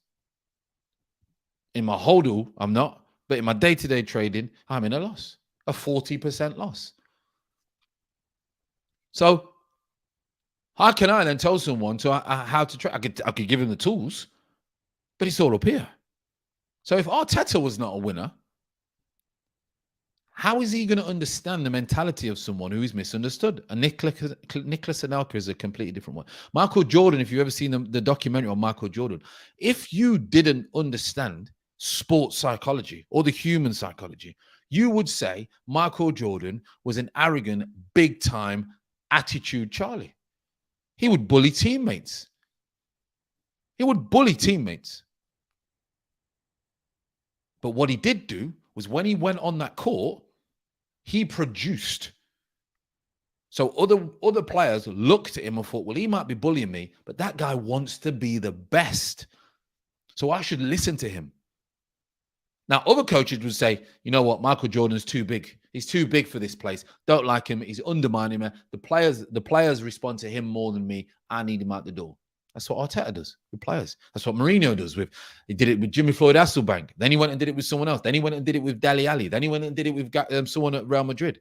In my hodl, I'm not. But in my day-to-day trading, I'm in a loss. A 40% loss. So how can I then tell someone how to trade? I could give him the tools, but it's all up here. So if Arteta was not a winner, how is he going to understand the mentality of someone who is misunderstood? And Nicholas Anelka is a completely different one. Michael Jordan, if you've ever seen the documentary on Michael Jordan, if you didn't understand sports psychology or the human psychology, you would say Michael Jordan was an arrogant, big-time attitude Charlie. He would bully teammates. He would bully teammates. But what he did do was when he went on that court, he produced. So other players looked at him and thought, well, he might be bullying me, but that guy wants to be the best. So I should listen to him. Now, other coaches would say, you know what, Michael Jordan's too big. He's too big for this place. Don't like him. He's undermining me. The players respond to him more than me. I need him out the door. That's what Arteta does with players. That's what Mourinho does he did it with Jimmy Floyd Hasselbank. Then he went and did it with someone else. Then he went and did it with Dele Alli. Then he went and did it with someone at Real Madrid.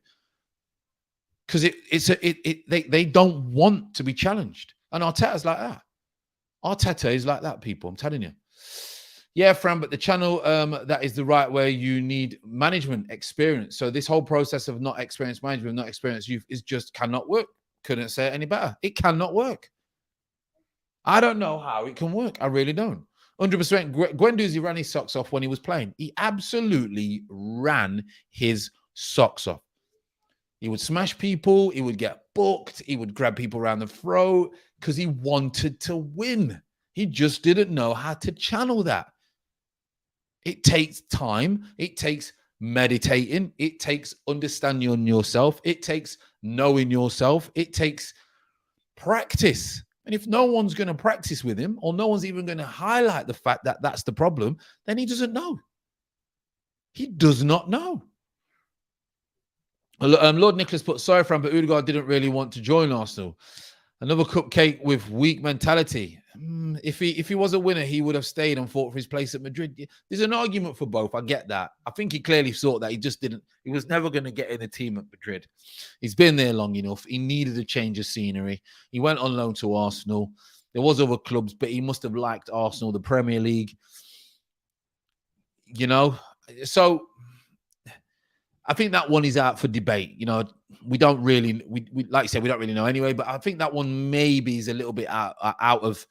Because they don't want to be challenged. And Arteta's like that. Arteta is like that, people. I'm telling you. Yeah, Fran, but the channel, that is the right way. You need management experience. So this whole process of not experienced management, not experienced youth is just cannot work. Couldn't say it any better. It cannot work. I don't know how it can work. I really don't. 100%. Guendouzi ran his socks off when he was playing. He absolutely ran his socks off. He would smash people. He would get booked. He would grab people around the throat because he wanted to win. He just didn't know how to channel that. It takes time. It takes meditating. It takes understanding yourself. It takes knowing yourself. It takes practice. And if no one's going to practice with him, or no one's even going to highlight the fact that that's the problem, then he doesn't know. He does not know. Lord Nicholas put, sorry, Fran, but Odegaard didn't really want to join Arsenal. Another cupcake with weak mentality. If he was a winner, he would have stayed and fought for his place at Madrid. There's an argument for both. I get that. I think he clearly thought that he was never going to get in the team at Madrid. He's been there long enough. He needed a change of scenery. He went on loan to Arsenal. There was other clubs, but he must have liked Arsenal, the Premier League. You know, so I think that one is out for debate. You know, we don't really, we like you said, we don't really know anyway. But I think that one maybe is a little bit out of.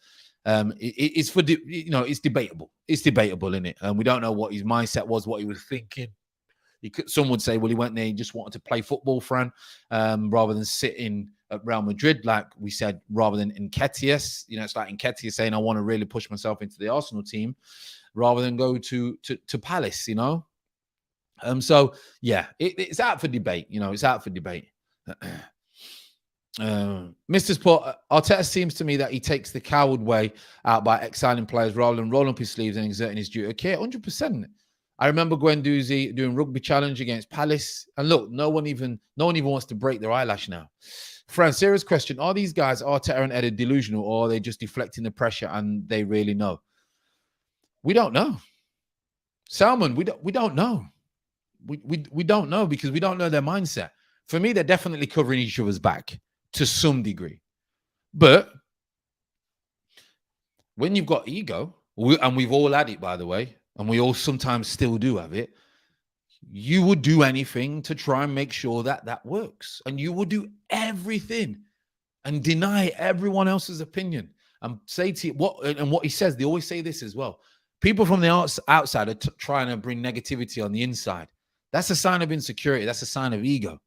It's for it's debatable. It's debatable, isn't it? And we don't know what his mindset was, what he was thinking. Some would say, well, he went there, he just wanted to play football, Fran, rather than sitting at Real Madrid, like we said, rather than Nketiah. You know, it's like Nketiah saying, I want to really push myself into the Arsenal team, rather than go to Palace. You know. So yeah, it's out for debate. You know, it's out for debate. Mr. Sport, Arteta seems to me that he takes the coward way out by exiling players rather than rolling up his sleeves and exerting his duty. Okay, 100%. I remember Guendouzi doing rugby challenge against Palace, and look, no one even wants to break their eyelash now. Fran, serious question: are these guys Arteta and Edu delusional, or are they just deflecting the pressure and they really know? We don't know. Salmon, we don't know. We don't know because we don't know their mindset. For me, they're definitely covering each other's back to some degree. But when you've got ego, and we've all had it, by the way, and we all sometimes still do have it, you would do anything to try and make sure that that works. And you will do everything and deny everyone else's opinion and say to you what he says. They always say this as well. People from the outside are trying to bring negativity on the inside. That's a sign of insecurity. That's a sign of ego.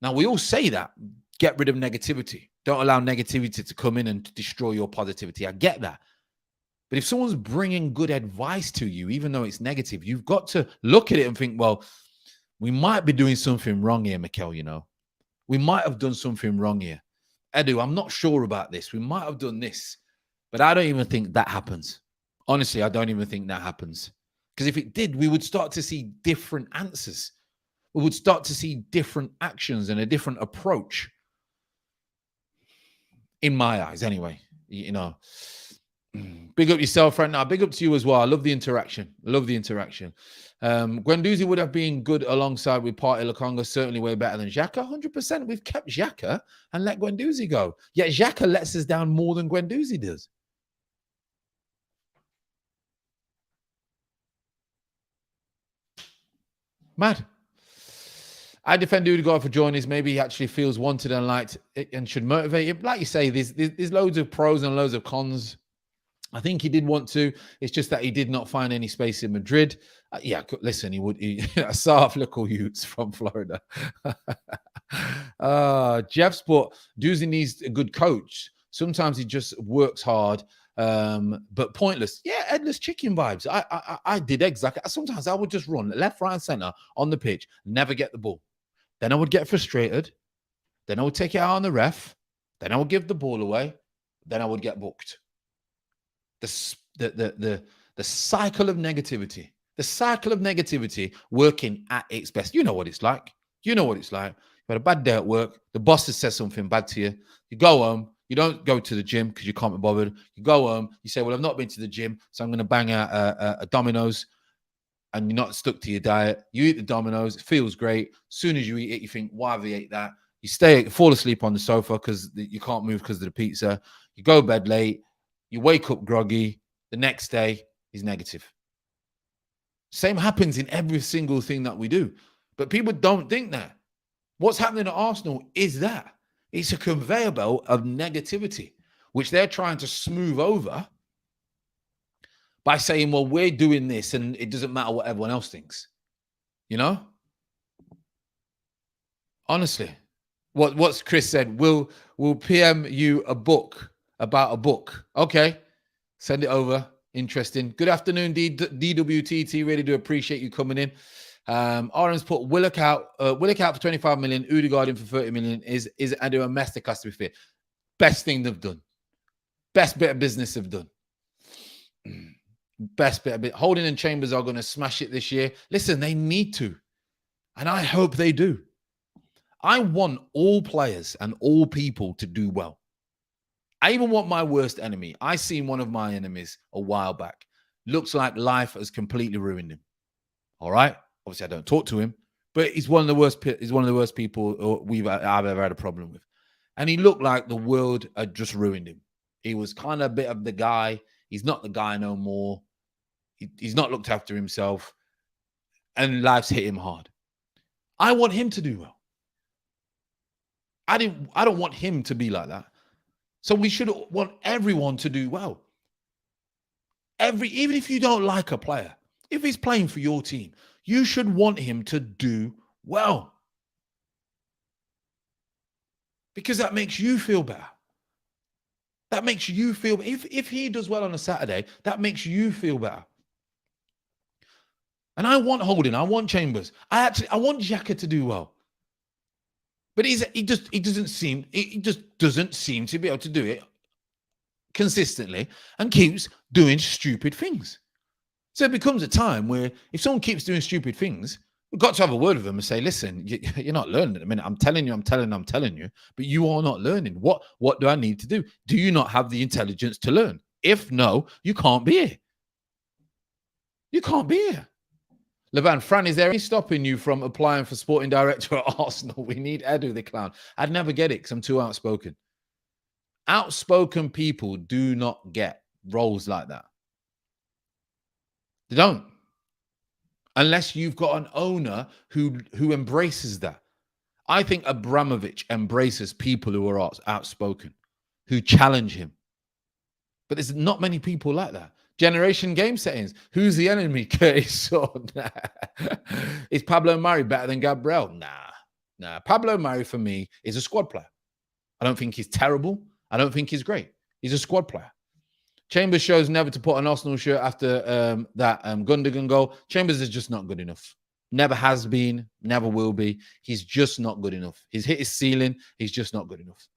Now, we all say that. Get rid of negativity. Don't allow negativity to come in and destroy your positivity. I get that. But if someone's bringing good advice to you, even though it's negative, you've got to look at it and think, well, we might be doing something wrong here, Mikel, you know. We might have done something wrong here. Edu, I'm not sure about this. We might have done this. But I don't even think that happens. Honestly, I don't even think that happens. Because if it did, we would start to see different answers. We would start to see different actions and a different approach. In my eyes, anyway. You know. Big up yourself right now. Big up to you as well. I love the interaction. I love the interaction. Guendouzi would have been good alongside with Partey Lokonga, certainly way better than Xhaka. 100%. We've kept Xhaka and let Guendouzi go. Yet Xhaka lets us down more than Guendouzi does. Mad. I defend Odegaard for joining us. Maybe he actually feels wanted and liked and should motivate him. Like you say, there's loads of pros and loads of cons. I think he did want to. It's just that he did not find any space in Madrid. Yeah, listen, he would. Soft little youths from Florida. Jeff Sport, Doozy needs a good coach. Sometimes he just works hard, but pointless. Yeah, headless chicken vibes. I did exactly. Sometimes I would just run left, right, and center on the pitch, never get the ball. Then I would get frustrated. Then I would take it out on the ref. Then I would give the ball away. Then I would get booked. The cycle of negativity. The cycle of negativity working at its best. You know what it's like. You know what it's like. You had a bad day at work. The boss has said something bad to you. You go home. You don't go to the gym because you can't be bothered. You go home. You say, well, I've not been to the gym, so I'm going to bang out a Domino's. And you're not stuck to your diet. You eat the Domino's. It feels great. As soon as you eat it, you think, why have you ate that? You fall asleep on the sofa because you can't move because of the pizza. You go to bed late. You wake up groggy. The next day is negative. Same happens in every single thing that we do. But people don't think that. What's happening at Arsenal is that. It's a conveyor belt of negativity, which they're trying to smooth over by saying, well, we're doing this and it doesn't matter what everyone else thinks. You know? Honestly. What's Chris said, we'll PM you a book about a book. Okay. Send it over. Interesting. Good afternoon, DWTT. Really do appreciate you coming in. Aaron's put Willock out for 25 million, Odegaard in for 30 million. Is Edu a masterclass to be fit? Best thing they've done. Best bit of business they've done. Best bit of it. Holding and Chambers are going to smash it this year. Listen, they need to. And I hope they do. I want all players and all people to do well. I even want my worst enemy. I seen one of my enemies a while back. Looks like life has completely ruined him. All right? Obviously, I don't talk to him, but he's one of the worst. He's one of the worst people I've ever had a problem with. And he looked like the world had just ruined him. He was kind of a bit of the guy. He's not the guy no more. He's not looked after himself. And life's hit him hard. I want him to do well. I don't want him to be like that. So we should want everyone to do well. Even if you don't like a player, if he's playing for your team, you should want him to do well. Because that makes you feel better. That makes you feel, if he does well on a Saturday, that makes you feel better. And I want Holding, I want Chambers. I want Xhaka to do well. But he just doesn't seem to be able to do it consistently and keeps doing stupid things. So it becomes a time where if someone keeps doing stupid things, we've got to have a word with them and say, listen, you're not learning at the minute. I'm telling you, but you are not learning. What do I need to do? Do you not have the intelligence to learn? If no, you can't be here. You can't be here. Levan, Fran, is there any stopping you from applying for sporting director at Arsenal? We need Edu the clown. I'd never get it because I'm too outspoken. Outspoken people do not get roles like that. They don't. Unless you've got an owner who embraces that. I think Abramovich embraces people who are outspoken, who challenge him. But there's not many people like that. Generation game settings. Who's the enemy? Curtis. Nah. Is Pablo Mari better than Gabriel? Nah. Pablo Mari, for me, is a squad player. I don't think he's terrible. I don't think he's great. He's a squad player. Chambers shows never to put an Arsenal shirt after that Gundogan goal. Chambers is just not good enough. Never has been, never will be. He's just not good enough. He's hit his ceiling. He's just not good enough.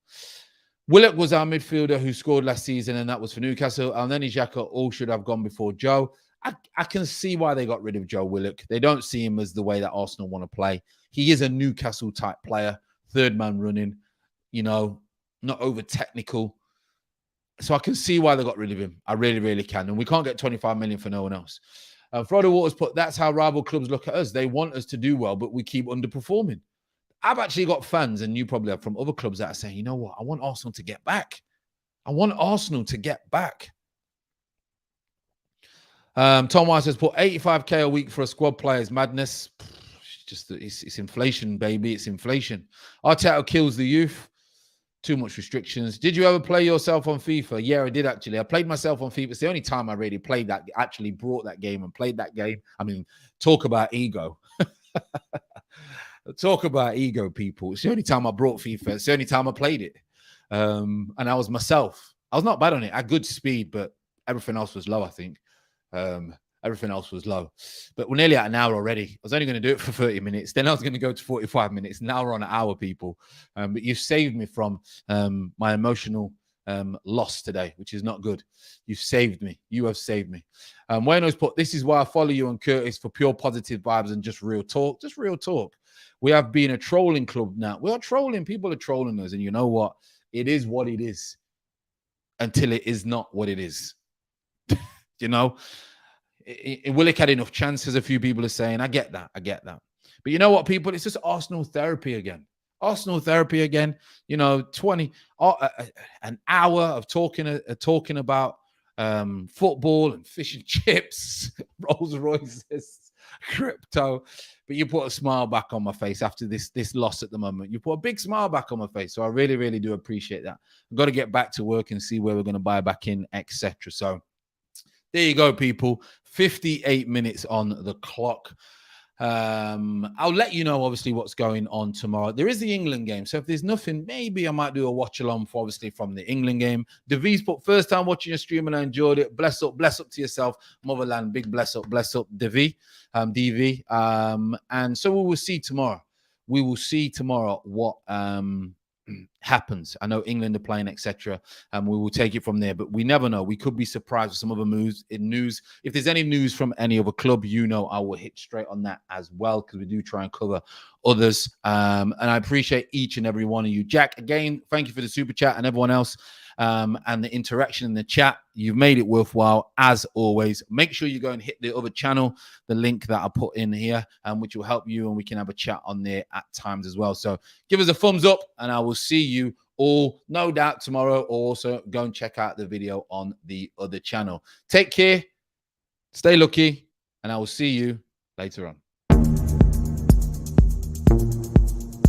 Willock was our midfielder who scored last season, and that was for Newcastle. And then Xhaka all should have gone before Joe. I can see why they got rid of Joe Willock. They don't see him as the way that Arsenal want to play. He is a Newcastle-type player, third man running, not over technical. So I can see why they got rid of him. I really, really can. And we can't get 25 million for no one else. Frodo Waters put, that's how rival clubs look at us. They want us to do well, but we keep underperforming. I've actually got fans, and you probably have, from other clubs that are saying, you know what? I want Arsenal to get back. I want Arsenal to get back. Tom White says, put 85k a week for a squad player is madness. It's inflation, baby. It's inflation. Arteta kills the youth. Too much restrictions. Did you ever play yourself on FIFA? Yeah, I did actually. I played myself on FIFA. It's the only time I really played that, actually brought that game and played that game. I mean, talk about ego. Talk about ego, people. It's the only time I brought FIFA. It's the only time I played it. And I was myself. I was not bad on it. I had good speed, but everything else was low, I think. Everything else was low. But we're nearly at an hour already. I was only going to do it for 30 minutes. Then I was going to go to 45 minutes. Now we're on an hour, people. But you've saved me from my emotional loss today, which is not good. You've saved me. You have saved me. Wayno's put, this is why I follow you and Curtis for pure positive vibes and just real talk. Just real talk. We have been a trolling club now. We are trolling. People are trolling us. And you know what? It is what it is until it is not what it is. Willock had enough chances, a few people are saying. I get that. But you know what, people? It's just Arsenal therapy again. Arsenal therapy again. 20 an hour of talking about football and fish and chips, Rolls Royces, crypto. But you put a smile back on my face after this loss at the moment. You put a big smile back on my face. So I really, really do appreciate that. I've got to get back to work and see where we're going to buy back in, etc. So there you go, people. 58 minutes on the clock. I'll let you know, obviously, what's going on tomorrow. There is the England game. So if there's nothing, maybe I might do a watch along for, obviously, from the England game. Devi's put, first time watching your stream and I enjoyed it. Bless up to yourself. Motherland, big bless up, Devi, DV. And so we will see tomorrow. We will see tomorrow what happens. I know England are playing, etc. And we will take it from there. But we never know. We could be surprised with some other moves in news. If there's any news from any other club, I will hit straight on that as well, because we do try and cover others. And I appreciate each and every one of you. Jack, again, thank you for the super chat, and everyone else and the interaction in the chat. You've made it worthwhile, as always. Make sure you go and hit the other channel, the link that I put in here, which will help you, and we can have a chat on there at times as well. So give us a thumbs up, and I will see you all, no doubt, tomorrow. Also, go and check out the video on the other channel. Take care, stay lucky, and I will see you later on.